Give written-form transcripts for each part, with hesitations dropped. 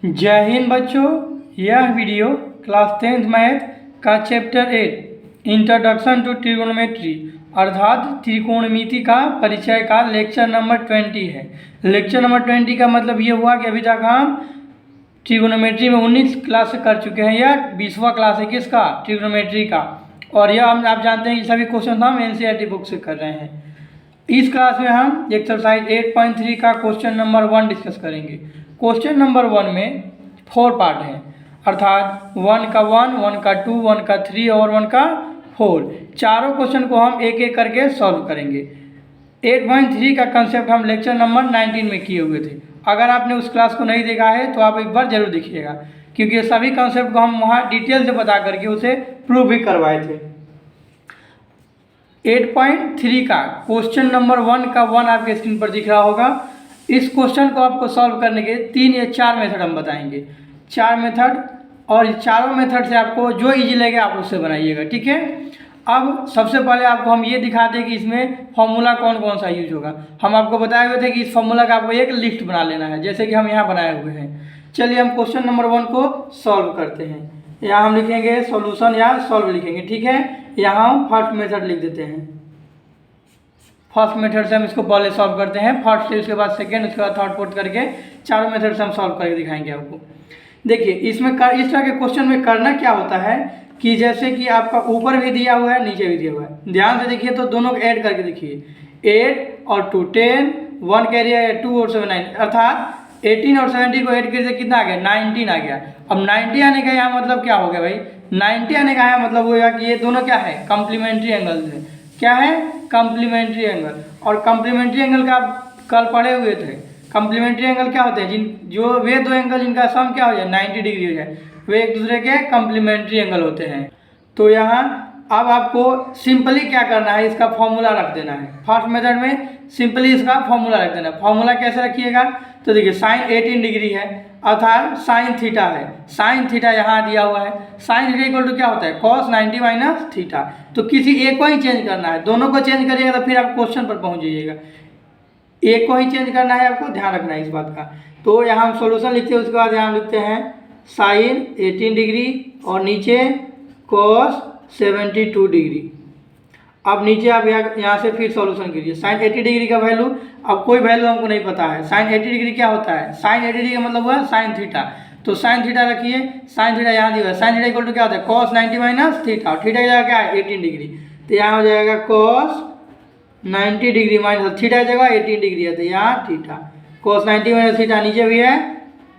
जय हिंद बच्चों, यह वीडियो क्लास 10th मैथ का चैप्टर 8 इंट्रोडक्शन टू ट्रिगोनोमेट्री अर्थात त्रिकोणमिति का परिचय का लेक्चर नंबर 20 है। लेक्चर नंबर 20 का मतलब ये हुआ कि अभी तक हम ट्रिगोनोमेट्री में 19 क्लास कर चुके हैं। यह 20वां क्लास है किसका? ट्रिगोनोमेट्री का। और यह हम आप जानते हैं कि सभी क्वेश्चन हम एनसीईआरटी बुक से कर रहे हैं। इस क्लास में हम एक्सरसाइज 8.3 का क्वेश्चन नंबर 1 डिस्कस करेंगे। क्वेश्चन नंबर 1 में 4 पार्ट हैं, अर्थात 1 का 1, 1 का 2, 1 का 3 और 1 का 4। चारों क्वेश्चन को हम एक एक करके सॉल्व करेंगे। 8.3 का कंसेप्ट हम लेक्चर नंबर 19 में किए हुए थे। अगर आपने उस क्लास को नहीं देखा है तो आप एक बार जरूर देखिएगा, क्योंकि सभी कंसेप्ट को हम वहाँ डिटेल से बता करके उसे प्रूव भी करवाए थे। 8.3 का क्वेश्चन नंबर 1 का 1 आपके स्क्रीन पर दिख रहा होगा। इस क्वेश्चन को आपको सॉल्व करने के 3 या 4 मेथड हम बताएंगे। 4 मेथड, और चारों मेथड से आपको जो इजी लगे आप उससे बनाइएगा, ठीक है। अब सबसे पहले आपको हम ये दिखाते हैं कि इसमें फॉर्मूला कौन कौन सा यूज होगा। हम आपको बताए हुए थे कि इस फॉर्मूला का आपको एक लिस्ट बना लेना है, जैसे कि हम यहाँ बनाए हुए हैं। चलिए हम क्वेश्चन नंबर 1 को सॉल्व करते हैं। यहाँ हम लिखेंगे सॉल्यूशन या सॉल्व लिखेंगे, ठीक है। यहाँ हम फर्स्ट मेथड लिख देते हैं। फर्स्ट मेथड से हम इसको पहले सॉल्व करते हैं, फर्स्ट से उसके बाद सेकंड, उसके बाद थर्ड, फोर्थ करके चारों मेथड से हम सॉल्व करके दिखाएंगे आपको। देखिए इसमें इस तरह के क्वेश्चन में करना क्या होता है कि जैसे कि आपका ऊपर भी दिया हुआ है, नीचे भी दिया हुआ है। ध्यान से देखिए तो दोनों को ऐड करके देखिए। 8 और 2 10, 1 कैरी है 2 और 7 9, अर्थात 18 और 70 को ऐड करके कितना आ गया? 19 आ गया। अब 90 आने का यहाँ मतलब क्या हो गया भाई? 90 आने का यहाँ मतलब होगा कि ये दोनों क्या है? कम्प्लीमेंट्री एंगल है। क्या है? Complementary angle. और कम्प्लीमेंट्री एंगल का आप कल पढ़े हुए थे। कम्प्लीमेंट्री एंगल क्या होते हैं? जो वे दो एंगल जिनका सम क्या हो जाए 90 डिग्री हो जाए, वे एक दूसरे के कम्प्लीमेंट्री एंगल होते हैं। तो यहाँ अब आपको सिंपली क्या करना है, इसका फॉर्मूला रख देना है। फर्स्ट मेथड में सिंपली इसका फॉर्मूला रख देना है। फॉर्मूला कैसे रखिएगा? तो देखिए साइन 18 डिग्री है, अर्थात साइन थीटा है। साइन थीटा यहाँ दिया हुआ है। साइन थीटा इक्वल टू क्या होता है? Cos 90 minus theta. तो किसी एक को ही चेंज करना है, दोनों को चेंज करिएगा तो फिर आप क्वेश्चन पर पहुँच जाइएगा। एक को ही चेंज करना है, आपको ध्यान रखना है इस बात का। तो यहाँ हम सॉल्यूशन लिखते हैं, उसके बाद यहाँ लिखते हैं साइन 18 डिग्री और नीचे कॉस 72 डिग्री। अब नीचे आप यहाँ से फिर सॉल्यूशन कीजिए। साइन 80 डिग्री का वैल्यू, अब कोई वैल्यू हमको नहीं पता है। साइन 80 डिग्री क्या होता है? साइन 80 डिग्री का मतलब हुआ साइन थीटा। तो साइन थीटा रखिए। साइन थीटा यहाँ दिया है। साइन थीटा इक्वल टू क्या होता है? Cos 90 minus theta. थीटा की जगह क्या है? 18 डिग्री। तो यहाँ हो जाएगा कॉस 90 डिग्री माइनस थीटा की जगह 18 डिग्री है, तो यहाँ थीटा। कॉस 90 माइनस थीटा नीचे भी है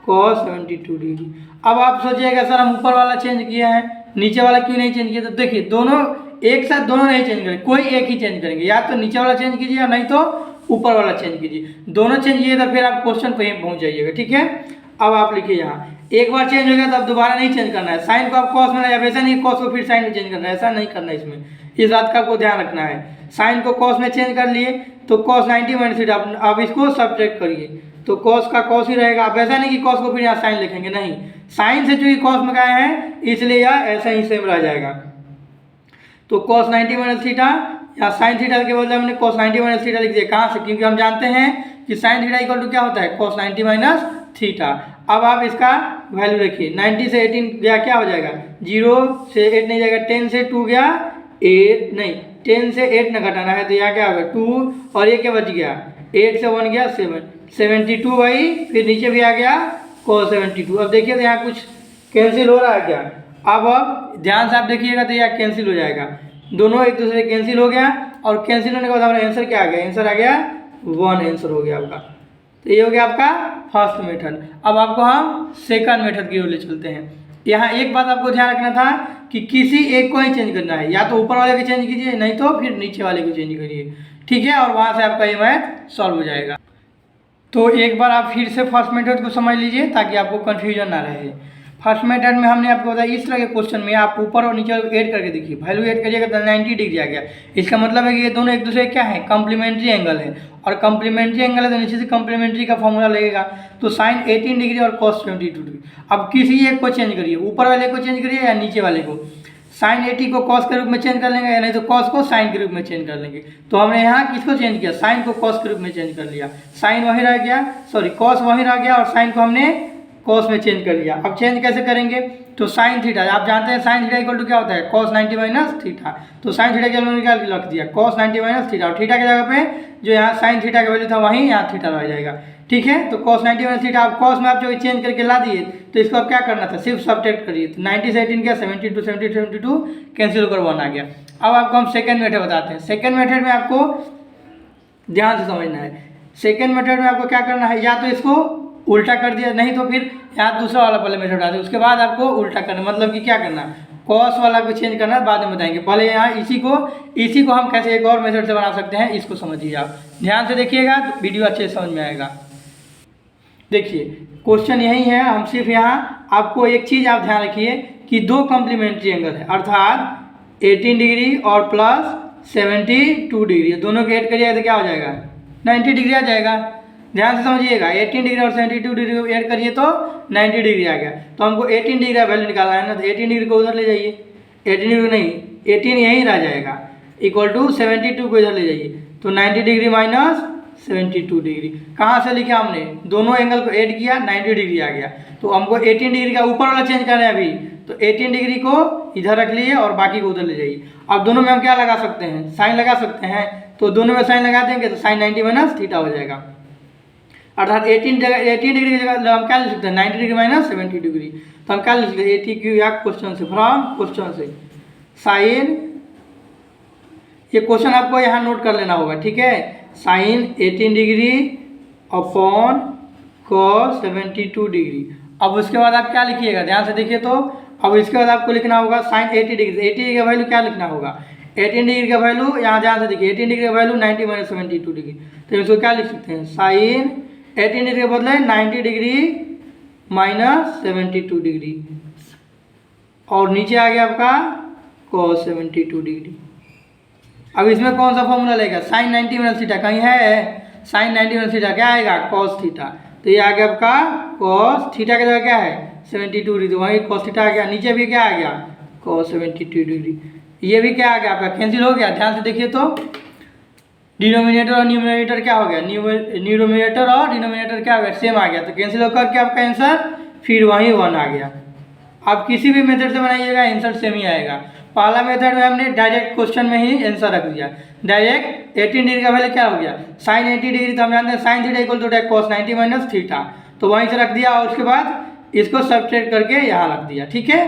कॉस 72 डिग्री। अब आप सोचिएगा सर हम ऊपर वाला चेंज किया है, नीचे वाला क्यों नहीं चेंज किया? तो देखिए दोनों एक साथ दोनों नहीं चेंज करेंगे, कोई एक ही चेंज करेंगे। या तो नीचे वाला चेंज कीजिए या नहीं तो ऊपर वाला चेंज कीजिए। दोनों चेंज किए तो फिर आप क्वेश्चन पर ही पहुँच जाइएगा, ठीक है। अब आप लिखिए यहाँ एक बार चेंज हो गया तो अब दोबारा नहीं चेंज करना है। साइन को आप कॉस में लाइए, ऐसा नहीं कॉस को फिर साइन में चेंज करना है, ऐसा नहीं करना है। इसमें इस बात का आपको ध्यान रखना है। साइन को कॉस में चेंज कर लिए तो कॉस 90 माइनस थीटा, आप इसको सब्ट्रैक्ट करिए तो कॉस का कॉस ही रहेगा। आप ऐसा नहीं कि कॉस को फिर यहाँ साइन लिखेंगे, नहीं। साइन से चूंकि कॉस में गए हैं इसलिए यह ऐसा ही सेम रह जाएगा। तो कॉस 90 माइनस थीटा या साइन थीटा के बदले हमने कॉस 90 माइनस थीटा लिख दिया। कहाँ से? क्योंकि हम जानते हैं कि साइन थीटा इक्वल टू क्या होता है? Cos 90 minus theta. अब आप इसका वैल्यू रखिए। 90 से 18 गया क्या हो जाएगा? 0 से 8 नहीं जाएगा, 10 से 2 गया 8, नहीं 10 से 8 न घटाना है तो यहाँ क्या होगा? 2 और ये क्या बच गया? 8 से 1 गया 7, 72 भाई, फिर नीचे भी आ गया cos 72। अब देखिए तो यहाँ कुछ कैंसिल हो रहा है क्या? अब ध्यान से आप देखिएगा तो यह कैंसिल हो जाएगा। दोनों एक दूसरे कैंसिल हो गया और कैंसिल होने के बाद हमारा आंसर क्या आ गया? आंसर आ गया 1 आंसर हो गया आपका। तो ये हो गया आपका फर्स्ट मेथड। अब आपको हम सेकंड मेथड की ओर ले चलते हैं। यहाँ एक बात आपको ध्यान रखना था कि किसी एक को ही चेंज करना है, या तो ऊपर वाले को चेंज कीजिए नहीं तो फिर नीचे वाले को चेंज करिए, ठीक है। और वहाँ से आपका ये मैथ सॉल्व हो जाएगा। तो एक बार आप फिर से फर्स्ट मेथड को समझ लीजिए ताकि आपको कन्फ्यूजन ना रहे। फर्स्ट मेथड में हमने आपको बताया इस तरह के क्वेश्चन में आप ऊपर और नीचे ऐड करके देखिए। वैल्यू ऐड करिएगा तो 90 डिग्री आ गया। इसका मतलब है कि ये दोनों एक दूसरे क्या है? कम्प्लीमेंट्री एंगल है। और कम्प्लीमेंट्री एंगल है तो नीचे से कम्प्लीमेंट्री का फॉर्मूला लगेगा। तो साइन 18 डिग्री और कॉस 72 डिग्री। अब किसी एक को चेंज करिए, ऊपर वाले को चेंज करिए या नीचे वाले को। साइन 80 को कॉस के रूप में चेंज कर लेंगे या नहीं तो कॉस को साइन के रूप में चेंज कर लेंगे। तो हमने यहाँ किसको चेंज किया? साइन को कॉस के रूप में चेंज कर लिया। साइन वहीं रह गया, सॉरी कॉस वहीं रह गया और साइन को हमने कॉस में चेंज कर दिया। अब चेंज कैसे करेंगे, तो साइन थीटा, आप जानते हैं साइन थीटा इक्वल टू क्या होता है, कॉस 90 माइनस थीटा। तो साइन थीटा की वैल्यू निकाल के रख दिया, कॉस 90 माइनस थीटा, और थीटा की जगह पे जो यहाँ साइन थीटा का वैल्यू था वहीं यहाँ थीटा रह जाएगा। ठीक है, तो कॉस 90 माइनस थीटा, आप कॉस में आप जो चेंज करके ला दिए, तो इसको आप क्या करना था, सिर्फ सब्ट्रैक्ट करिए। तो 90 से 18 क्या, 72, 72 कैंसिल होकर 1 आ गया। अब आपको हम सेकेंड मेथड बताते हैं। सेकेंड मेथड में आपको ध्यान से समझना है। सेकेंड मेथड में आपको क्या करना है, या तो इसको उल्टा कर दिया, नहीं तो फिर यहाँ दूसरा वाला पहले मेथड आता है, उसके बाद आपको उल्टा करना, मतलब कि क्या करना, कॉस वाला को चेंज करना बाद में बताएंगे। पहले यहाँ इसी को हम कैसे एक और मेथड से बना सकते हैं, इसको समझिए आप ध्यान से देखिएगा, तो वीडियो अच्छे से समझ में आएगा। देखिए क्वेश्चन यही है, हम सिर्फ यहाँ आपको एक चीज़ आप ध्यान रखिए कि दो कॉम्प्लीमेंट्री एंगल है, अर्थात 18 डिग्री और प्लस 72 डिग्री, दोनों को ऐड करिएगा तो क्या हो जाएगा, 90 डिग्री आ जाएगा। ध्यान से समझिएगा, 18 डिग्री और 72 डिग्री को ऐड करिए तो 90 डिग्री आ गया। तो हमको 18 डिग्री का वैल्यू निकालना है ना, तो 18 डिग्री को उधर ले जाइए, 18 डिग्री नहीं, 18 यहीं रह जाएगा, इक्वल टू 72 को इधर ले जाइए, तो 90 डिग्री माइनस 72 डिग्री। कहाँ से लिखा हमने, दोनों एंगल को ऐड किया, 90 डिग्री आ गया। तो हमको 18 डिग्री का ऊपर वाला चेंज करना है अभी, तो 18 डिग्री को इधर रख लिए और बाकी को उधर ले जाइए। अब दोनों में हम क्या लगा सकते हैं, साइन लगा सकते हैं, तो दोनों में साइन लगा देंगे तो साइन 90 माइनस थीटा हो जाएगा, अर्थात 18 डिग्री की जगह हम क्या लिख सकते हैं, 90 डिग्री माइनस 70 डिग्री। तो हम क्या लिख सकते हैं, 80 क्यू या क्वेश्चन से, फ्रॉम क्वेश्चन से साइन, ये क्वेश्चन आपको यहाँ नोट कर लेना होगा, ठीक है, sine 18 degree upon cos 72 degree. अब उसके बाद आप क्या लिखिएगा, ध्यान से देखिए, तो अब इसके बाद आपको लिखना होगा साइन 80 डिग्री, 80 डिग्री का वैल्यू क्या लिखना होगा, 18 डिग्री का वैल्यू यहाँ ध्यान से देखिए, 18 डिग्री का वैल्यू 90 माइनस 72 डिग्री। तो इसको क्या लिख सकते हैं, साइन 18 डिग्री के बदले 90 डिग्री माइनस 72 डिग्री, और नीचे आ गया आपका कॉस 72 डिग्री। अब इसमें कौन सा फॉर्मूला लेगा, साइन 90 माइनस थीटा कहीं है, साइन 90 माइनस थीटा क्या आएगा, कॉस थीटा। तो ये आ गया आपका कॉस थीटा की जगह क्या है 72 डिग्री, तो वहीं कॉस थीटा आ गया, नीचे भी क्या आ गया कॉस 72 डिग्री, ये भी क्या आ गया आपका कैंसिल हो गया। ध्यान से देखिए, तो डिनोमिनेटर और न्यूमरेटर क्या हो गया, न्यूमरेटर और डिनोमिनेटर क्या हो गया, सेम आ गया, तो कैंसिल होकर के आपका आंसर फिर वहीं 1 आ गया। आप किसी भी मेथड से बनाइएगा आंसर सेम ही आएगा। पहला मेथड में हमने डायरेक्ट क्वेश्चन में ही आंसर रख दिया, डायरेक्ट 18 डिग्री का वैल्यू क्या हो गया, साइन 80 डिग्री, तो हम जानते हैं sine theta equal to cos 90 minus theta, तो वहीं से रख दिया, और उसके बाद इसको सब्ट्रैक्ट करके यहाँ रख दिया, ठीक है,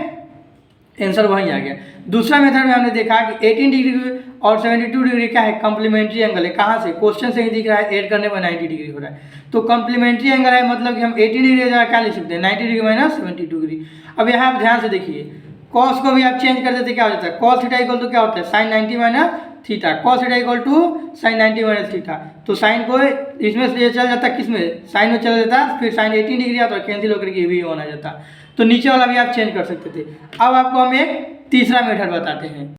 आंसर वहीं आ गया। दूसरा मेथड में हमने देखा कि 18 डिग्री और 72 डिग्री क्या है, कॉम्प्लीमेंट्री एंगल है। कहाँ से, क्वेश्चन से ही दिख रहा है, ऐड करने पर 90 डिग्री हो रहा है, तो कॉम्प्लीमेंट्री एंगल है, मतलब कि हम 80 डिग्री की जगह क्या लिख सकते हैं, 90 डिग्री माइनस 72 डिग्री। अब यहाँ आप ध्यान से देखिए, कॉस को भी आप चेंज कर देते क्या हो जाता है, कॉस थीटा इक्वल टू क्या होता है, sine 90 minus theta, cos theta equal to sine 90 minus theta. तो साइन को इसमें से चल जाता है, किस में, साइन में चल जाता है, फिर साइन 18 डिग्री आता है, कैंसिल होकर के भी ऑन आ जाता, तो नीचे वाला भी आप चेंज कर सकते थे। अब आपको हम एक तीसरा मेथड बताते हैं।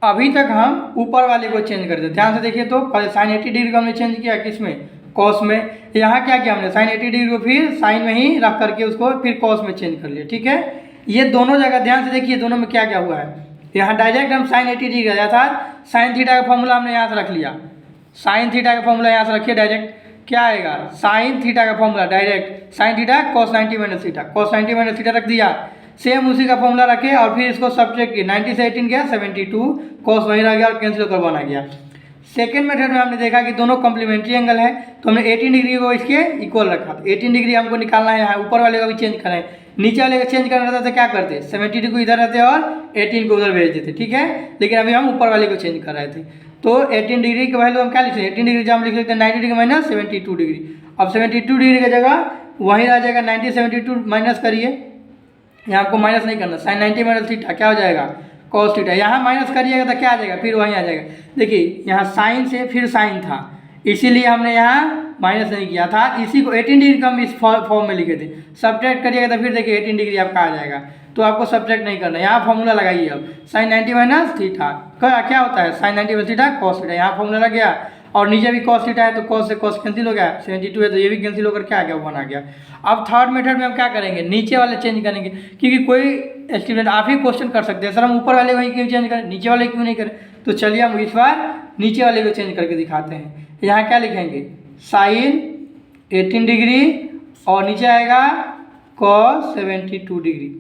अभी तक हम ऊपर वाले को चेंज करते हैं, ध्यान से देखिए, तो पहले साइन 80 डिग्री को हमने चेंज किया, किस में, कॉस में। यहाँ क्या किया हमने, साइन 80 डिग्री को फिर साइन में ही रख करके उसको फिर कॉस में चेंज कर लिया, ठीक है। ये दोनों जगह ध्यान से देखिए, दोनों में क्या क्या हुआ है, यहाँ डायरेक्ट हम साइन 80 डिग्री आया था, साइन थीटा का फॉर्मूला हमने यहाँ से रख लिया, साइन थीटा का फॉर्मूला यहाँ से रखिए, डायरेक्ट क्या आएगा, साइन थीटा का formula direct sine theta cos 90 minus theta, cos 90 minus theta रख दिया, सेम उसी का फॉर्मूला रखे और फिर इसको सब्ट्रैक्ट किया, 90 से 18 गया 72, कॉस वहीं रह गया और कैंसिल होकर 1 आ गया। सेकेंड मेथड में हमने देखा कि दोनों कॉम्प्लीमेंट्री एंगल है, तो हमने 18 डिग्री को इसके इक्वल रखा, तो 18 डिग्री हमको निकालना है, यहाँ ऊपर वाले का भी चेंज करना है, नीचे वाले का चेंज करना रहता तो क्या करते, 72 को इधर रहते और 18 को उधर भेज देते, ठीक है, लेकिन अभी हम ऊपर वाले को चेंज कर रहे थे। तो 18 डिग्री की वैल्यू हम क्या लिखते हैं, 18 डिग्री जब हम लिख लेते हैं 90 डिग्री माइनस 72 डिग्री। अब 72 डिग्री की जगह वहीं रह जाएगा 90 72 माइनस करिए, यहाँ आपको माइनस नहीं करना, साइन 90 माइनस थीटा क्या हो जाएगा कॉस थीटा, यहाँ माइनस करिएगा तो क्या आ जाएगा, फिर वहीं आ जाएगा। देखिए यहाँ साइन से फिर साइन था, इसीलिए हमने यहाँ माइनस नहीं किया था, इसी को 18 डिग्री का हम इस फॉर्म में लिखे थे, सब्ट्रैक्ट करिएगा तो फिर देखिए 18 डिग्री आपका आ जाएगा, तो आपको सब्ट्रैक्ट नहीं करना, यहाँ फॉर्मूला लगाइए। अब साइन 90 माइनस थीटा क्या होता है, sine 90 minus theta cos theta, यहाँ फॉर्मूला लग गया, और नीचे भी कॉस थीटा है तो कॉस से कॉस कैंसिल हो गया, 72 है तो ये भी कैंसिल होकर क्या आ गया 1 आ गया। अब थर्ड मेथड में हम क्या करेंगे, नीचे वाले चेंज करेंगे, क्योंकि कोई स्टूडेंट आप ही क्वेश्चन कर सकते हैं, सर हम ऊपर वाले वही क्यों चेंज करें, नीचे वाले क्यों नहीं करें, तो चलिए हम इस बार नीचे वाले को चेंज करके दिखाते हैं। यहाँ क्या लिखेंगे, साइन 18 डिग्री और नीचे आएगा cos 72 डिग्री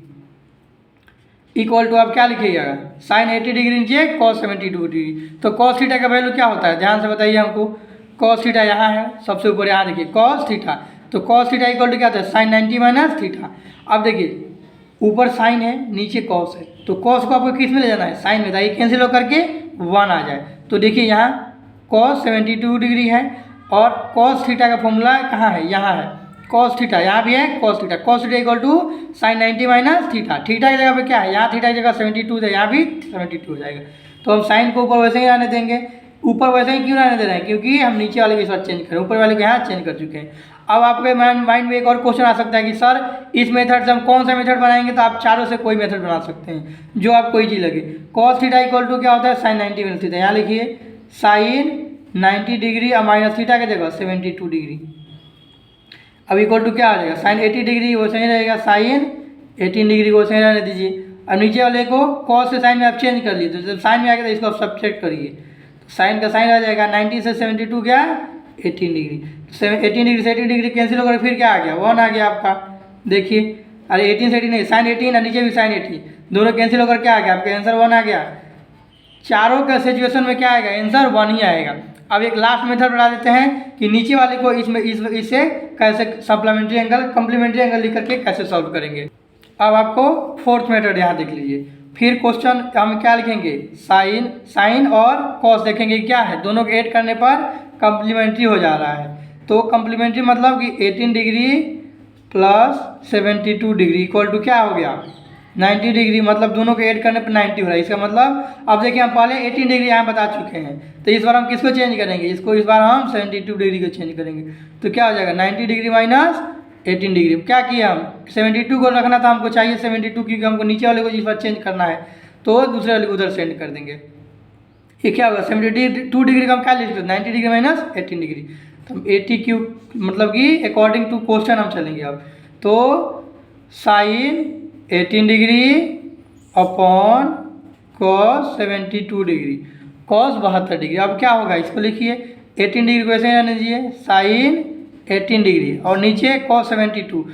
इक्वल टू आप क्या लिखिएगा sin 80 डिग्री नीचे cos 72 डिग्री। तो cos थीटा का वैल्यू क्या होता है, ध्यान से बताइए हमको। cos थीटा यहाँ है सबसे ऊपर, यहाँ देखिए cos थीटा, तो cos थीटा इक्वल टू क्या होता है sin 90 माइनस थीटा। अब देखिए ऊपर साइन है नीचे cos है, तो cos को आपको किस में ले जाना है, साइन में, ताकि कैंसिल होकर के 1 आ जाए। तो देखिए यहाँ cos 72 डिग्री है और cos थीटा का फॉर्मूला कहाँ है, यहाँ है cos थीटा, यहाँ भी है cos theta equal to sine 90 minus theta. Theta की जगह पे क्या है, यहाँ थीटा की जगह 72 है, यहाँ भी 72 हो जाएगा। तो हम साइन को ऊपर वैसे ही रहने देंगे। ऊपर वैसे ही क्यों रहने दे रहे हैं, क्योंकि हम नीचे वाले के साथ चेंज करें, ऊपर वाले को यहाँ चेंज कर चुके हैं। अब आपके माइंड में एक और क्वेश्चन आ सकता है कि सर इस मेथड से हम कौन सा मेथड बनाएंगे, तो आप चारों से कोई मेथड बना सकते हैं जो आपको इजी लगे। cos थीटा इक्वल टू क्या होता है साइन 90 माइनस थीटा, यहाँ लिखिए साइन 90 डिग्री और माइनस थीटा की जगह 72 डिग्री। अब इक्वल टू क्या आ जाएगा साइन 80 डिग्री, वो सही रहेगा, साइन 18 डिग्री को सही रहने दीजिए। अब नीचे वाले को cos से साइन में आप चेंज कर लिए, तो जब साइन में आ गया तो इसको आप सब्ट्रैक्ट करिए, तो साइन का साइन आ जाएगा 90 से 72 क्या 18 डिग्री, 18 डिग्री से 18 डिग्री कैंसिल होकर फिर क्या आ गया 1 आ गया आपका। देखिए अरे 18 से 18 नहीं, साइन 18 और नीचे भी साइन 18, दोनों कैंसिल होकर क्या आ गया आपका आंसर 1 आ गया। चारों का सिचुएशन में क्या आएगा आंसर 1 ही आएगा। अब एक लास्ट मेथड बता देते हैं कि नीचे वाले को इससे कैसे सप्लीमेंट्री एंगल कम्प्लीमेंट्री एंगल लिख करके कैसे सॉल्व करेंगे। अब आपको फोर्थ मेथड यहाँ देख लीजिए। फिर क्वेश्चन हम क्या लिखेंगे, साइन और कॉस देखेंगे क्या है, दोनों को ऐड करने पर कम्प्लीमेंट्री हो जा रहा है। तो कम्प्लीमेंट्री मतलब कि 18 degree plus 72 degree equal to क्या हो गया 90 डिग्री, मतलब दोनों को ऐड करने पर 90 हो रहा है। इसका मतलब अब देखिए हम पहले 18 डिग्री यहाँ बता चुके हैं, तो इस बार हम किसको चेंज करेंगे, इसको इस बार हम 72 डिग्री को चेंज करेंगे। तो क्या हो जाएगा 90 डिग्री माइनस 18 डिग्री। क्या किया हम 72 को रखना था, हमको चाहिए 72 क्योंकि हमको नीचे वाले को इस बार चेंज करना है, तो दूसरे वाले को उधर सेंड कर देंगे। ये क्या होगा 72 डिग्री का हम क्या लिख सकते 90 डिग्री माइनस 18 डिग्री। तो हम 80 क्यूब मतलब कि अकॉर्डिंग टू क्वेश्चन हम चलेंगे अब। तो sine 18 degree upon cos 72 degree, cos 72 degree. अब क्या होगा इसको लिखिए 18 डिग्री को ऐसे ही रहने दीजिए, साइन 18 डिग्री और नीचे कॉस 72,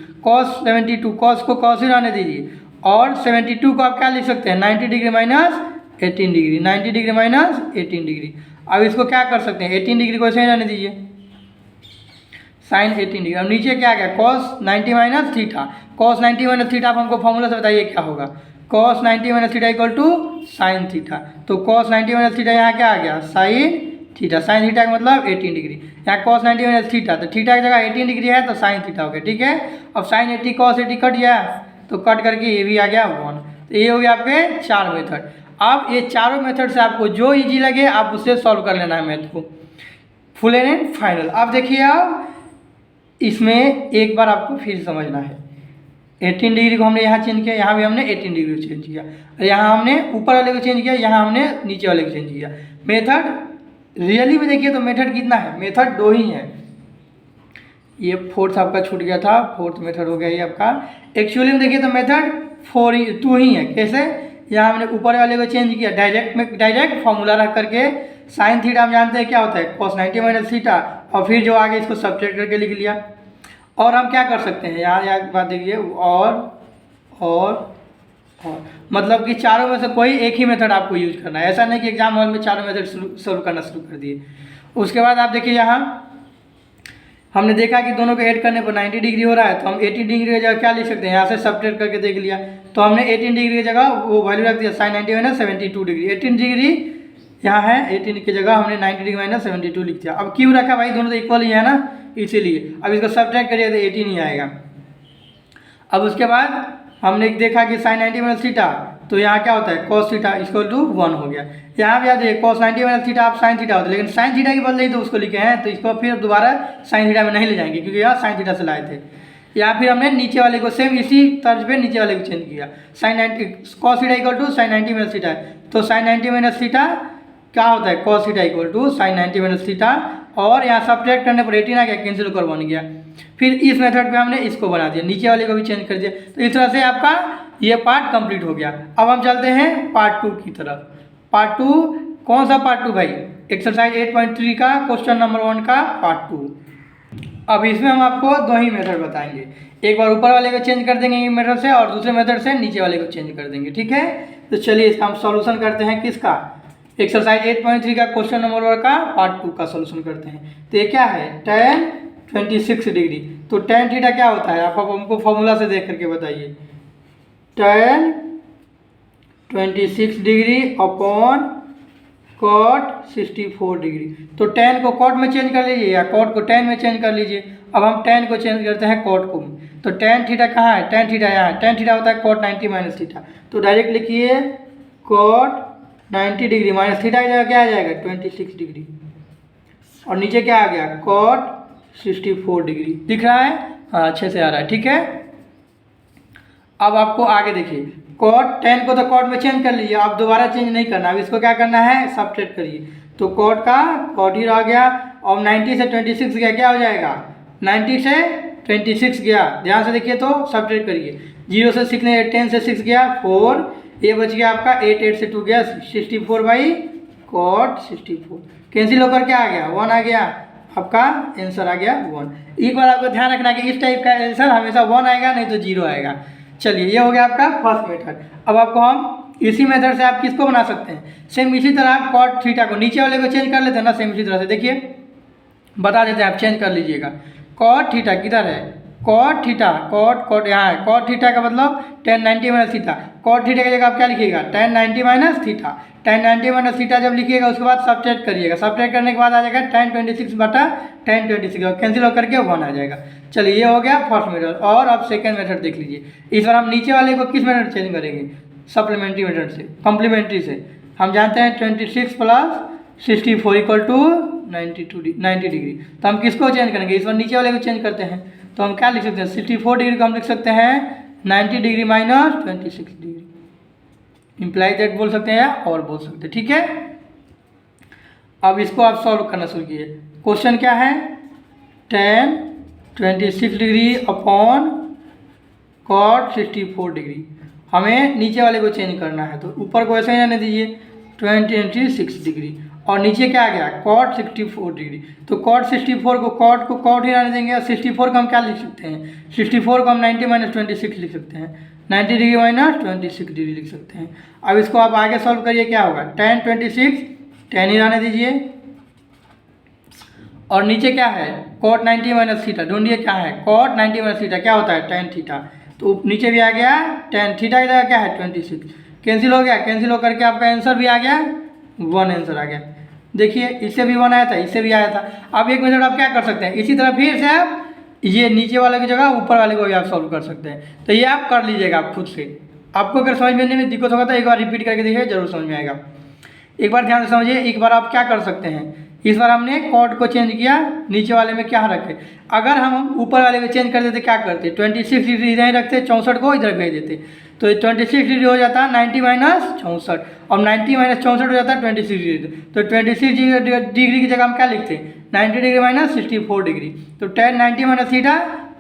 कॉस को कॉस ही रहने दीजिए, और 72 को आप क्या लिख सकते हैं 90 degree minus 18 degree, 90 degree minus 18 degree. अब इसको क्या कर सकते हैं 18 डिग्री को ऐसे ही रहने दीजिए, साइन 18 डिग्री। अब नीचे क्या आ गया cos 90 minus theta, cos 90 minus theta आप हमको फॉर्मूला से बताइए क्या होगा, cos 90 minus theta equal to sine theta. तो cos 90 माइनस थीटा यहाँ क्या आ गया साइन थीटा, साइन थीटा का मतलब 18 डिग्री, यहाँ cos 90 माइनस थीटा, तो थीटा की जगह 18 डिग्री है तो साइन थीटा हो गया, ठीक है। अब साइन 80 cos 80 कट गया, तो कट करके ये भी आ गया 1। तो ये हो गया आपके 4 मेथड। अब ये चारों मेथड से आपको जो ईजी लगे आप उससे सॉल्व कर लेना है मैथ को, फुल एंड फाइनल। अब देखिए आप इसमें एक बार आपको फिर समझना है, 18 डिग्री को हमने यहाँ चेंज किया, यहाँ भी हमने 18 डिग्री को चेंज किया, यहाँ हमने ऊपर वाले को चेंज किया, यहाँ हमने नीचे वाले को चेंज किया। मेथड रियली में देखिए तो मेथड कितना है, मेथड 2 ही है। ये फोर्थ आपका छूट गया था, फोर्थ मेथड हो गया ये आपका। एक्चुअली में देखिए तो मेथड 2 ही है। कैसे, यहाँ हमने ऊपर वाले को चेंज किया, डायरेक्ट फॉर्मूला रख करके साइन थीटा हम जानते हैं क्या होता है cos 90 माइनस थीटा, और फिर जो आगे इसको सब्ट्रैक्ट करके लिख लिया। और हम क्या कर सकते हैं यहाँ बात देखिए, और मतलब कि चारों में से कोई एक ही मेथड आपको यूज करना है, ऐसा नहीं कि एग्जाम हॉल में चारों मेथड सोल्व करना शुरू कर दिए। उसके बाद आप देखिए यहाँ हमने देखा कि दोनों को ऐड करने पर 90 डिग्री हो रहा है, तो हम 80 डिग्री की जगह क्या लिख सकते हैं, यहाँ से सब्ट्रैक्ट करके देख लिया, तो हमने 18 डिग्री की जगह वो वैल्यू रख दिया साइन 90 माइनस 72 डिग्री। 18 डिग्री यहाँ है, 18 की जगह हमने 90 डिग्री माइनस 72 लिख दिया। अब क्यों रखा भाई, दोनों तो इक्वल ही है ना, इसीलिए। अब इसको सब्ट्रैक्ट करिए तो 18 ही आएगा। अब उसके बाद हमने देखा कि साइन 90 माइनस थीटा, तो यहाँ क्या होता है कॉस थीटा इक्वल टू 1 हो गया। यहाँ भी याद है cos 90 माइनस थीटा आप साइन थीटा होता है, लेकिन साइन थीटा की बदले ही तो उसको लिखे हैं, तो इसको फिर दोबारा साइन थीटा में नहीं ले जाएंगे क्योंकि यहाँ साइन थीटा से लाए थे। या फिर हमने नीचे वाले को सेम इसी तर्ज पे नीचे वाले को चेंज किया, sine 90 cos theta equal to sine 90 minus theta, तो साइन 90 माइनस थीटा क्या होता है cos theta equal to sine 90 minus theta, और यहाँ सब्ट्रैक्ट करने पर 18 आ गया, कैंसिल कर बन गया। फिर इस मेथड पे हमने इसको बना दिया, नीचे वाले को भी चेंज कर दिया। तो इस तरह से आपका ये पार्ट कंप्लीट हो गया। अब हम चलते हैं पार्ट 2 की तरफ। पार्ट 2 कौन सा पार्ट 2 भाई, एक्सरसाइज 8.3 का क्वेश्चन नंबर 1 का पार्ट 2। अब इसमें हम आपको 2 ही मेथड बताएंगे, एक बार ऊपर वाले को चेंज कर देंगे ये मेथड से और दूसरे मेथड से नीचे वाले को चेंज कर देंगे। ठीक है, तो चलिए इसका हम सॉल्यूशन करते हैं। किसका? एक्सरसाइज 8.3 का क्वेश्चन नंबर 1 का पार्ट 2 का सॉल्यूशन करते हैं। तो ये क्या है? tan 26 degree. तो tan थीटा क्या होता है? आप हमको फॉर्मूला से देख करके बताइए। tan 26 degree upon cot 64 degree. तो tan को cot में चेंज कर लीजिए या cot को tan में चेंज कर लीजिए। अब हम tan को चेंज करते हैं cot को। तो tan थीटा कहाँ है? tan थीटा यहाँ है। tan थीटा होता है cot 90 माइनस थीटा। तो डायरेक्ट लिखिए cot 90 डिग्री माइनस थीटा की जगह क्या आ जाएगा? 26 डिग्री। और नीचे क्या आ गया? cot 64 degree. दिख रहा है? हाँ, अच्छे से आ रहा है। ठीक है, अब आपको आगे देखिए, cot tan को तो cot में चेंज कर लीजिए, आप दोबारा चेंज नहीं करना। अब इसको क्या करना है? सब्ट्रैक्ट करिए। तो cot का cot ही रह गया और 90 से 26 गया, क्या हो जाएगा? 90 से 26 गया, ध्यान से देखिए तो सब्ट्रैक्ट करिए। 0 से 6 नहीं, 10 से 6 गया 4, ये बच गया आपका 8 से 2 गया 64 बाई cot 64। कैंसिल होकर क्या आ गया? 1 आ गया, आपका आंसर आ गया 1। एक बार आपको ध्यान रखना कि इस टाइप का आंसर हमेशा 1 आएगा, नहीं तो 0 आएगा। चलिए, ये हो गया आपका फर्स्ट मेथड। अब आपको हम इसी मेथड से आप किसको बना सकते हैं? सेम इसी तरह आप cot थीटा को नीचे वाले को चेंज कर लेते हैं ना, सेम इसी तरह से। देखिए बता देते हैं, आप चेंज कर लीजिएगा। cot थीटा किधर है? cot थीटा, cot यहाँ है। cot थीटा का मतलब tan 90 minus theta. cot theta की जगह आप क्या लिखिएगा? tan 90 minus theta. tan 90 minus theta जब लिखिएगा उसके बाद सब्ट्रैक्ट करिएगा। सब्ट्रैक्ट करने के बाद आ जाएगा tan 26 बटा tan 26 और कैंसिल होकर के 1 आ जाएगा। चलिए, ये हो गया फर्स्ट मेथड। और अब सेकेंड मेथड देख लीजिए। इस बार हम नीचे वाले को किस मेथड चेंज करेंगे? सप्लीमेंट्री मेथड से, कॉम्प्लीमेंट्री से। हम जानते हैं 26 प्लस 64 इक्वल टू 90 डिग्री। तो हम किसको चेंज करेंगे? इस बार नीचे वाले को चेंज करते हैं। तो हम क्या लिख सकते हैं? 64 डिग्री को हम लिख सकते हैं 90 degree minus 26 degree, imply that बोल सकते हैं या और बोल सकते हैं। ठीक है, अब इसको आप सॉल्व करना शुरू कीजिए। क्वेश्चन क्या है? tan 26 degree upon cot 64 degree. हमें नीचे वाले को चेंज करना है, तो ऊपर को ऐसे ही रहने दीजिए 26 डिग्री और नीचे क्या आ गया? cot 64 degree. तो cot 64 को cot ही रहने देंगे। और 64 को हम क्या लिख सकते हैं? 64 को हम 90 माइनस 26 लिख सकते हैं। 90 डिग्री माइनस 26 डिग्री लिख सकते हैं। अब इसको आप आगे सॉल्व करिए, क्या होगा? tan 26 tan ही रहने दीजिए और नीचे क्या है? cot 90 minus theta. ढूंढिए क्या है? cot 90 माइनस थीटा क्या होता है? tan theta. तो नीचे भी आ गया tan थीटा की जगह क्या है? 26। कैंसिल हो गया, कैंसिल होकर के आपका आंसर भी आ गया 1 आंसर आ गया। देखिए, इससे भी 1 आया था, इससे भी आया था। अब एक मेथड आप क्या कर सकते हैं? इसी तरह फिर से आप ये नीचे वाले की जगह ऊपर वाले को भी आप सॉल्व कर सकते हैं। तो ये आप कर लीजिएगा आप खुद से। आपको अगर समझ में दिक्कत होगा तो एक बार रिपीट करके देखिए, जरूर समझ में आएगा। एक बार ध्यान से समझिए। एक बार आप क्या कर सकते हैं? इस बार हमने cot को चेंज किया, नीचे वाले में क्या रखे? अगर हम ऊपर वाले में चेंज कर देते क्या करते? 26 डिग्री इधर रखते, 64 को इधर भेज देते। तो 26 डिग्री हो जाता है 90 माइनस 64 और 90 माइनस 64 हो जाता है 26 डिग्री। तो 26 डिग्री की जगह हम क्या लिखते हैं? 90 डिग्री माइनस 64 डिग्री। तो tan 90 minus theta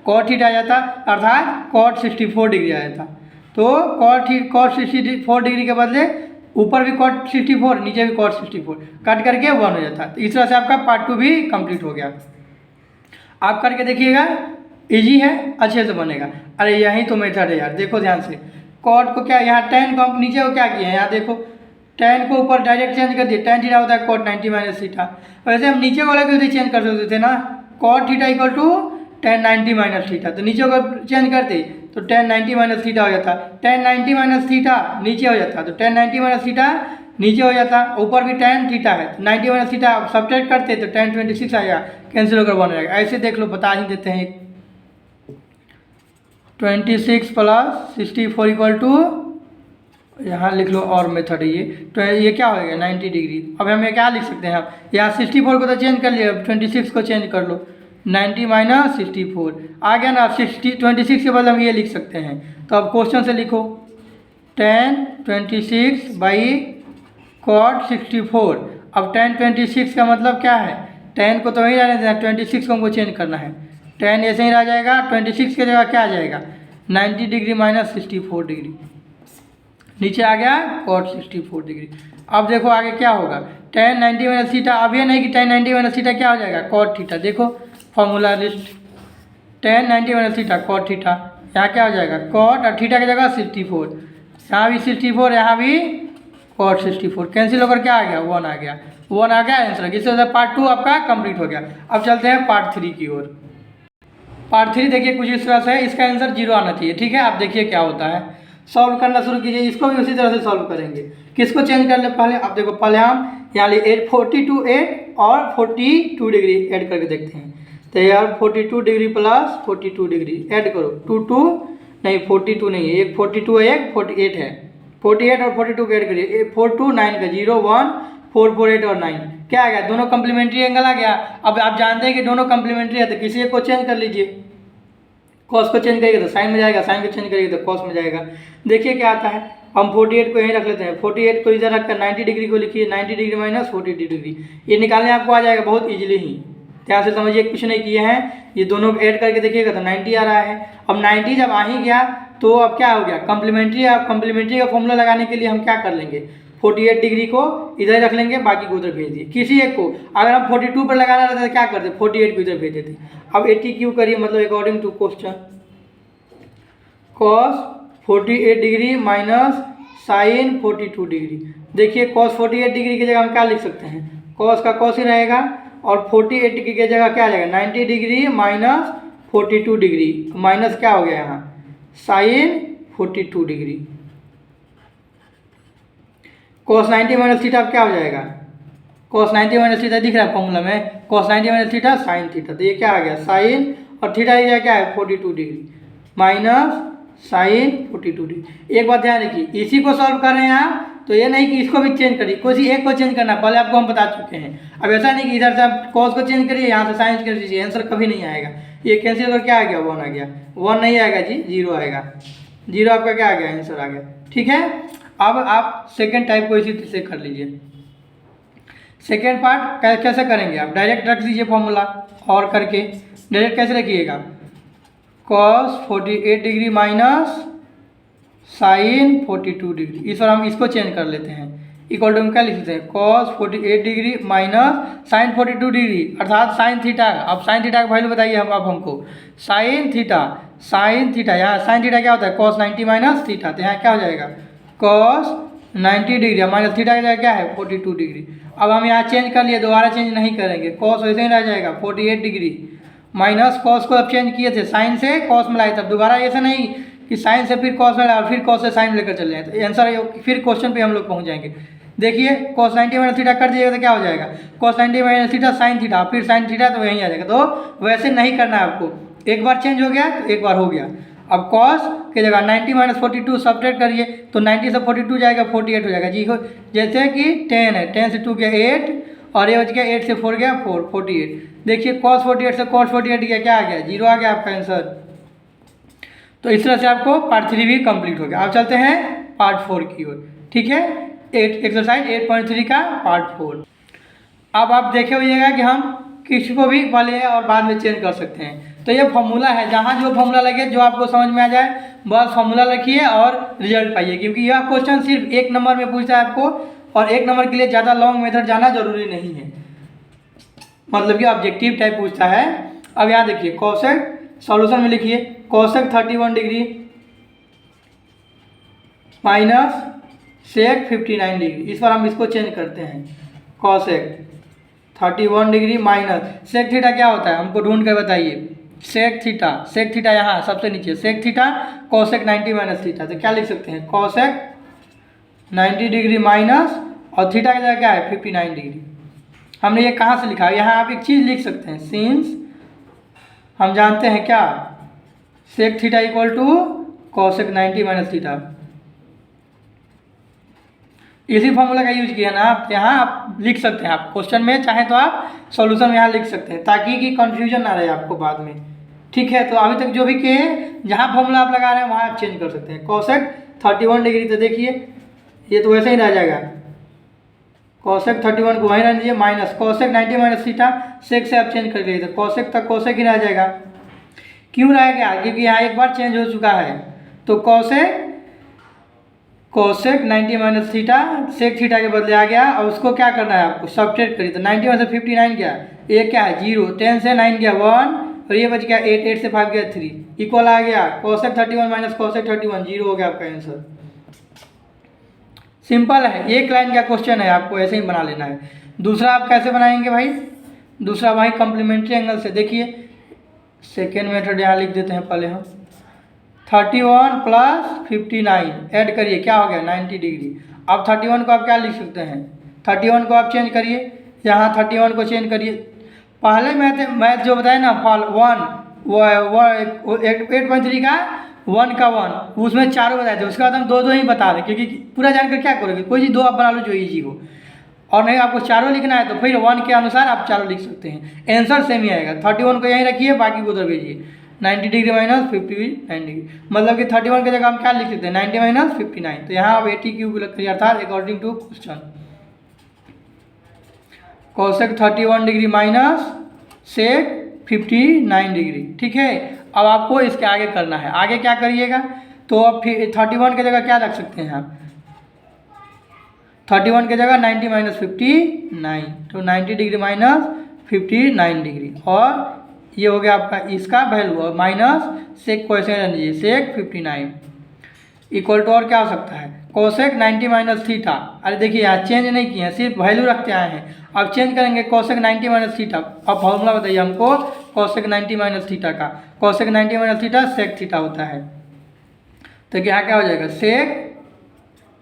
cot theta आ जाता, अर्थात cot 64 डिग्री आ जाता। तो cot 64 डिग्री के बदले ऊपर भी cot 64, नीचे भी cot 64, कट करके 1 हो जाता है। तो इस तरह से आपका पार्ट 2 भी कंप्लीट हो गया। आप करके देखिएगा, इजी है, अच्छे से बनेगा। अरे यही तो मेथड है यार, देखो ध्यान से। cot को क्या यहाँ tan को हम नीचे को क्या किए हैं? यहाँ देखो tan को ऊपर डायरेक्ट चेंज कर दिए। tan थीटा होता है cot 90 माइनस थीटा। वैसे हम नीचे वाले को भी चेंज कर सकते थे ना, cot theta equal to tan 90 minus theta. तो नीचे को चेंज करते तो tan 90 माइनस थीटा हो जाता। tan 90 माइनस थीटा नीचे हो जाता, तो tan 90 माइनस थीटा नीचे हो जाता, ऊपर भी tan थीटा है। 90 माइनस थीटा सब्ट्रैक्ट करते तो tan 26 आएगा, कैंसिल होकर 1 आएगा। ऐसे देख लो, बता ही देते हैं। 26 प्लस 64 इक्वल टू, यहाँ लिख लो और मेथड है ये। तो ये क्या होगा? 90 डिग्री। अब हमें क्या लिख सकते हैं? आप यहाँ 64 को तो चेंज कर लिया, 26 को चेंज कर लो। 90 माइनस 64 आ गया ना। 26 के बदले हम ये लिख सकते हैं। तो अब क्वेश्चन से लिखो tan 26 बाई cot 64। अब tan 26 का मतलब क्या है? tan को तो वहीं रहने देना, 26 को हमको चेंज करना है। tan ऐसे ही रह जाएगा, 26 की जगह क्या आ जाएगा? 90 डिग्री माइनस 64 डिग्री। नीचे आ गया cot 64 डिग्री। अब देखो आगे क्या होगा? tan 90 minus theta. अब ये नहीं कि tan 90 माइनस थीटा क्या हो जाएगा? cot theta. देखो formula list, tan 90 minus theta cot theta, यहाँ क्या हो जाएगा कॉट और थीटा की जगह 64, यहाँ भी 64, यहाँ भी कॉट 64, कैंसिल होकर क्या आ गया 1 आ गया, 1 आ गया आंसर। जिससे वजह पार्ट 2 आपका कंप्लीट हो गया। अब चलते हैं पार्ट 3 की ओर। पार्ट 3 देखिए कुछ इस तरह से है, इसका आंसर 0 आना चाहिए। ठीक है, आप देखिए क्या होता है, सॉल्व करना शुरू कीजिए। इसको भी उसी तरह से सॉल्व करेंगे। किसको चेंज कर ले पहले, आप देखो पहले हम यहाँ लिए 42 8 और 42 डिग्री ऐड करके देखते हैं। तो यार 42 डिग्री प्लस 42 डिग्री ऐड करो, 2 नहीं 42 नहीं है, एक 42 है एक 48 है, 48 और 42 को ऐड करिए, 4 2 9 का 0 1 4 4 8 और 9 क्या आ गया, दोनों कंप्लीमेंट्री एंगल आ गया। अब आप जानते हैं कि दोनों कंप्लीमेंट्री है तो किसी एक को चेंज कर लीजिए। कॉस को चेंज करिएगा तो साइन में जाएगा, साइन को चेंज करिएगा तो कॉस में जाएगा। देखिए क्या आता है, हम 48 को यहीं रख लेते हैं, 48 को इधर रखकर 90 डिग्री को लिखिए, 90 डिग्री माइनस 42 डिग्री, ये निकालने आपको आ जाएगा बहुत इजीली ही। ध्यान से समझिए, कुछ नहीं किए हैं, ये दोनों ऐड करके देखिएगा तो 90 आ रहा है। अब 90 जब आ ही गया तो अब क्या हो गया कंप्लीमेंट्री। अब कंप्लीमेंट्री का फॉर्मूला लगाने के लिए हम क्या कर लेंगे, 48 डिग्री को इधर रख लेंगे, बाकी को उधर भेज दिए। किसी एक को अगर हम 42 पर लगाना रहता तो क्या करते, 48 को इधर भेज देते। अब 80 क्यों करिए, मतलब according to question cos 48 degree minus sine 42 degree. देखिए cos 48 डिग्री की जगह हम क्या लिख सकते हैं, cos का cos ही रहेगा, और 48 डिग्री की जगह क्या आ जाएगा 90 डिग्री माइनस 42 डिग्री, माइनस क्या हो गया यहाँ sine 42 degree. cos 90 minus theta क्या हो जाएगा, cos 90 माइनस थीटा दिख रहा है फॉर्मूला में, cos 90 minus theta sine theta, तो ये क्या आ गया साइन, और थीटा की जगह क्या है 42 डिग्री माइनस साइन 42 डिग्री। एक बात ध्यान रखिए, इसी को सॉल्व कर रहे हैं आप, तो ये नहीं कि इसको भी चेंज करिए, किसी एक को चेंज करना, पहले आपको हम बता चुके हैं। अब ऐसा नहीं कि इधर से आप कॉस को चेंज करिए, यहाँ से साइन कर दीजिए, आंसर कभी नहीं आएगा। ये कैंसिल कर क्या आ गया 1 आ गया, 1 नहीं आएगा जी 0 आएगा, 0 आपका क्या आ गया आंसर आ गया। ठीक है, अब आप सेकेंड टाइप को इसी तरह से कर लीजिए। सेकेंड पार्ट कैसे करेंगे, आप डायरेक्ट रख दीजिए फॉर्मूला और करके, डायरेक्ट कैसे रखिएगा cos 48 degree minus sine 42 degree. इस बार हम इसको चेंज कर लेते हैं, इक्वल टू हम क्या लिख लेते हैं cos 48 degree minus sine 42 degree अर्थात साइन थीटा। अब साइन थीटा का वैल्यू बताइए हम, अब हमको साइन थीटा यहाँ साइन थीटा क्या होता है cos 90 माइनस थीटा, तो यहाँ क्या हो जाएगा cos 90 डिग्री माइनस थीटा की जगह क्या है 42 डिग्री। अब हम यहाँ चेंज कर लिए, दोबारा चेंज नहीं करेंगे, cos वैसे ही रह जाएगा 48 डिग्री माइनस कॉस को अब चेंज किए थे साइन से कॉस में लाए, तब दोबारा ऐसा नहीं कि साइन से फिर कॉस में लाए और फिर कॉस से साइन लेकर चले जाए, तो आंसर फिर क्वेश्चन पे हम लोग पहुंच जाएंगे। देखिए cos 90 माइनस थीटा कर दीजिएगा तो क्या हो जाएगा cos 90 minus theta sine theta, फिर साइन थीटा तो वहीं आ जाएगा। तो वैसे नहीं करना है आपको, एक बार चेंज हो गया तो एक बार हो गया। अब cos की जगह 90 माइनस 42 सब्ट्रैक्ट करिए तो 90 से 42 जाएगा 48 हो जाएगा जी। जैसे कि 10 है, 10 से 2 गया 8 और ये बच गया 8 से 4 गया 4 48। देखिए cos 48 से cos 48 गया क्या आ गया 0 आ गया आपका आंसर। तो इस तरह से आपको पार्ट 3 भी कंप्लीट हो गया। अब चलते हैं पार्ट 4 की ओर। ठीक है, एक्सरसाइज 8.3 का पार्ट 4। अब आप देखे होइएगा कि हम किसी को भी पहले और बाद में चेंज कर सकते हैं। तो ये फॉर्मूला है, जहाँ जो फॉर्मूला लगे जो आपको समझ में आ जाए बस फॉर्मूला रखिए और रिजल्ट पाइए, क्योंकि यह क्वेश्चन सिर्फ 1 नंबर में पूछता है आपको, और 1 नंबर के लिए ज़्यादा लॉन्ग मेथड जाना जरूरी नहीं है, मतलब कि ऑब्जेक्टिव टाइप पूछता है। अब यहाँ देखिए कॉसेक सॉल्यूशन में लिखिए cosec 31 degree minus sec 59 degree. इस बार हम इसको चेंज करते हैं, cosec 31 degree minus sec theta क्या होता है हमको ढूंढ कर बताइए, सेक थीटा यहाँ सबसे नीचे sec theta cosec 90 minus theta. तो क्या लिख सकते हैं कॉसेक 90 डिग्री माइनस और थीटा की जगह क्या है 59 डिग्री। हमने ये कहाँ से लिखा है, यहाँ आप एक चीज़ लिख सकते हैं, सिंस हम जानते हैं क्या sec theta equal to cosec 90 minus theta. इसी फॉर्मूला का यूज किया ना आप, यहाँ आप लिख सकते हैं, आप क्वेश्चन में चाहे तो आप सॉल्यूशन में यहाँ लिख सकते हैं ताकि कि कंफ्यूजन ना रहे आपको बाद में। ठीक है, तो अभी तक जो भी किए जहाँ फॉर्मूला आप लगा रहे हैं वहाँ आप चेंज कर सकते हैं। कॉसेक 31 डिग्री तो देखिए ये तो वैसे ही रह जाएगा, कॉसेक 31 को वहीं रहने दीजिए माइनस कॉसेक 90 माइनस थीटा, सेक से आप चेंज कर लीजिए तो कॉसेक तक कॉसेक ही रह जाएगा। क्यों रहेगा, क्योंकि यहाँ एक बार चेंज हो चुका है। तो cosec 90 minus theta sec theta के बदले आ गया, और उसको क्या करना है आपको सब्ट्रैक्ट करिए तो 90 में से 59 गया, ये क्या है 0, 10 से 9 गया 1 और ये बच गया 8, 8 से 5 गया 3, इक्वल आ गया कोसेक 31 माइनस कोसेक 31, 0 हो गया आपका आंसर। सिंपल है, एक लाइन का क्वेश्चन है, आपको ऐसे ही बना लेना है। दूसरा आप कैसे बनाएंगे भाई? दूसरा भाई कॉम्प्लीमेंट्री एंगल से, देखिए सेकेंड मेथड यहाँ लिख देते हैं पहले हम। 31 प्लस 59 ऐड करिए, क्या हो गया 90 डिग्री। अब 31 को आप क्या लिख सकते हैं? 31 को आप चेंज करिए, यहाँ 31 को चेंज करिए। पहले मैथ जो बताए ना, फॉल 1 8.3 का 1 का 1, उसमें चारों बताए थे, उसके बाद हम दो दो ही बता रहे, क्योंकि पूरा जानकर क्या करोगे, कोई चीज़ दो आप बना लो जो ईजी हो, और नहीं आपको चारों लिखना है तो फिर 1 के अनुसार आप चारों लिख सकते हैं, आंसर सेम ही आएगा। 31 को यहीं रखिए, बाकी को उधर भेजिए। 90 डिग्री माइनस 59 डिग्री, मतलब कि 31 की जगह हम क्या लिख सकते हैं 90 माइनस 59, तो यहाँ आप 80 क्यूब करिए, अर्थात according to question cosec 31 degree minus sec 59 degree. ठीक है, अब आपको इसके आगे करना है। आगे क्या करिएगा, तो अब 31 की जगह क्या रख सकते हैं आप, 31 की जगह 90 माइनस 59, तो 90 डिग्री माइनस 59 डिग्री, और ये हो गया आपका इसका वैल्यू, और माइनस सेक क्वेश्चन लीजिए सेक 59 इक्वल टू, और क्या हो सकता है कोसेक 90 माइनस थीटा। अरे देखिए यहाँ चेंज नहीं किए हैं, सिर्फ वैल्यू रखते आए हैं। अब चेंज करेंगे कोसेक 90 माइनस थीटा। अब फॉर्मूला बताइए हमको कोसेक 90 माइनस थीटा का। Cosec 90 minus theta sec theta होता है, तो यहाँ क्या हो जाएगा सेक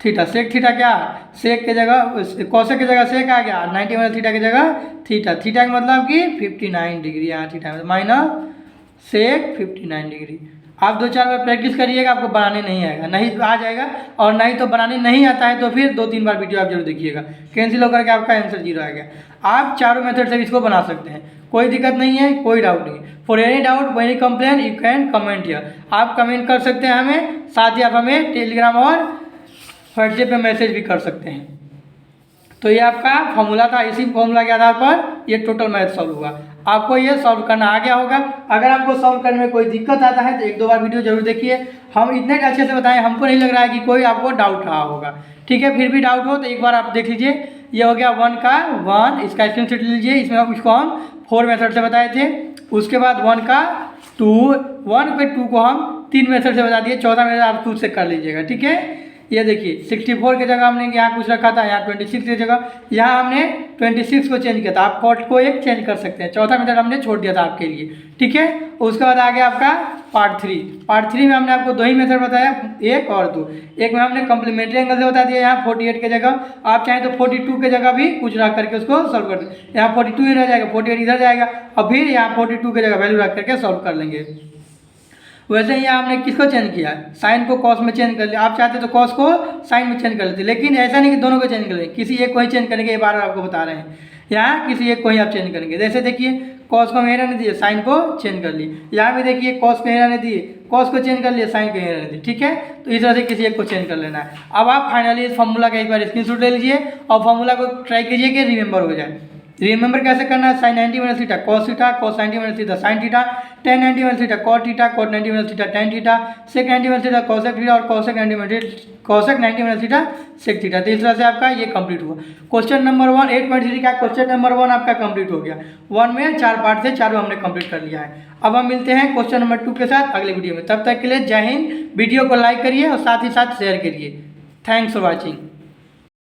थीटा। सेक थीटा क्या, सेक की जगह कोसेक की जगह सेक आ गया, 90 माइनस थीटा की जगह थीटा। थीटा का मतलब कि 59 डिग्री, यहाँ थीटा माइनस सेक 59 डिग्री। आप 2-4 बार प्रैक्टिस करिएगा, आपको बनाने नहीं आएगा, नहीं आ जाएगा, और नहीं तो बनाने नहीं आता है तो फिर 2-3 बार वीडियो आप जरूर देखिएगा, कैंसिल होकर के आपका आंसर 0 आएगा। आप चारों मेथड से इसको बना सकते हैं, कोई दिक्कत नहीं है, कोई डाउट नहीं। For any doubt any complain you can comment here, आप कमेंट कर सकते हैं हमें, साथ ही आप हमें टेलीग्राम और व्हाट्सएप पे मैसेज भी कर सकते हैं। तो ये आपका फॉर्मूला था, इसी फॉर्मूला के आधार पर ये टोटल मैथ सॉल्व हुआ। आपको ये सॉल्व करना आ गया होगा। अगर आपको सॉल्व करने में कोई दिक्कत आता है तो 1-2 बार वीडियो जरूर देखिए, हम इतने अच्छे से बताएं, हमको नहीं लग रहा है कि कोई आपको डाउट रहा होगा। ठीक है, फिर भी डाउट हो तो एक बार आप देख लीजिए। ये हो गया 1 का 1, इसका स्क्रीनशॉट लीजिए, इसमें इसको हम 4 मेथड से बताए थे। उसके बाद 1 का 2, 1 पे 2 को हम 3 मेथड से बता दिए, 14 मेथड आप खुद से कर लीजिएगा। ठीक है, ये देखिए 64 की जगह हमने यहाँ कुछ रखा था, यहाँ 26 की जगह यहाँ हमने 26 को चेंज किया था, आप कॉट को एक चेंज कर सकते हैं। चौथा मेथड हमने छोड़ दिया था आपके लिए। ठीक है, उसके बाद आ गया आपका पार्ट 3। पार्ट 3 में हमने आपको 2 ही मेथड बताया, 1 और 2। एक में हमने कॉम्प्लीमेंट्री एंगल से बता दिया, यहाँ 48 की जगह आप चाहें तो 42 की जगह भी कुछ रख करके उसको सॉल्व कर दें। यहाँ 42 ही रह जाएगा, 48 इधर जाएगा, और फिर यहाँ 42 की जगह वैल्यू रख करके सॉल्व कर लेंगे। वैसे ही हमने किसको चेंज किया, साइन को कॉस में चेंज कर लिया। आप चाहते तो कॉस को साइन में चेंज कर लेते, लेकिन ऐसा नहीं कि दोनों को चेंज कर लें, किसी एक को ही चेंज करेंगे, ये बार बार आपको बता रहे हैं। यहाँ किसी एक को ही आप चेंज करेंगे। जैसे देखिए कॉस को यहीं रहने दिए, साइन को चेंज कर लिए। यहाँ भी देखिए कॉस को यहीं रहने दिए, कॉस को चेंज कर लिए, साइन को यहीं रहने दिए। ठीक है, तो इस तरह से किसी एक को चेंज कर लेना है। अब आप फाइनली इस फॉर्मूला का एक बार स्क्रीनशॉट ले लीजिए और फॉर्मूला को ट्राई कीजिए कि रिमेंबर हो जाए। रिमेंबर कैसे करना है, sine 90 minus theta cos theta, cos 90 minus theta sine theta, tan 90 minus theta cot theta, cot 90 minus theta tan theta, sec 90 minus theta cosec theta, और cosec 90 minus theta sec theta. तो इस तरह से आपका ये कंप्लीट हुआ। Question number 1 8.3 का question number 1 आपका कंप्लीट हो गया। 1 में 4 पार्ट थे, चारों हमने कंप्लीट कर लिया है। अब हम मिलते हैं क्वेश्चन नंबर 2 के साथ अगले वीडियो में। तब तक के लिए जय हिंद। वीडियो को लाइक करिए और साथ ही साथ शेयर करिए। Thanks for watching.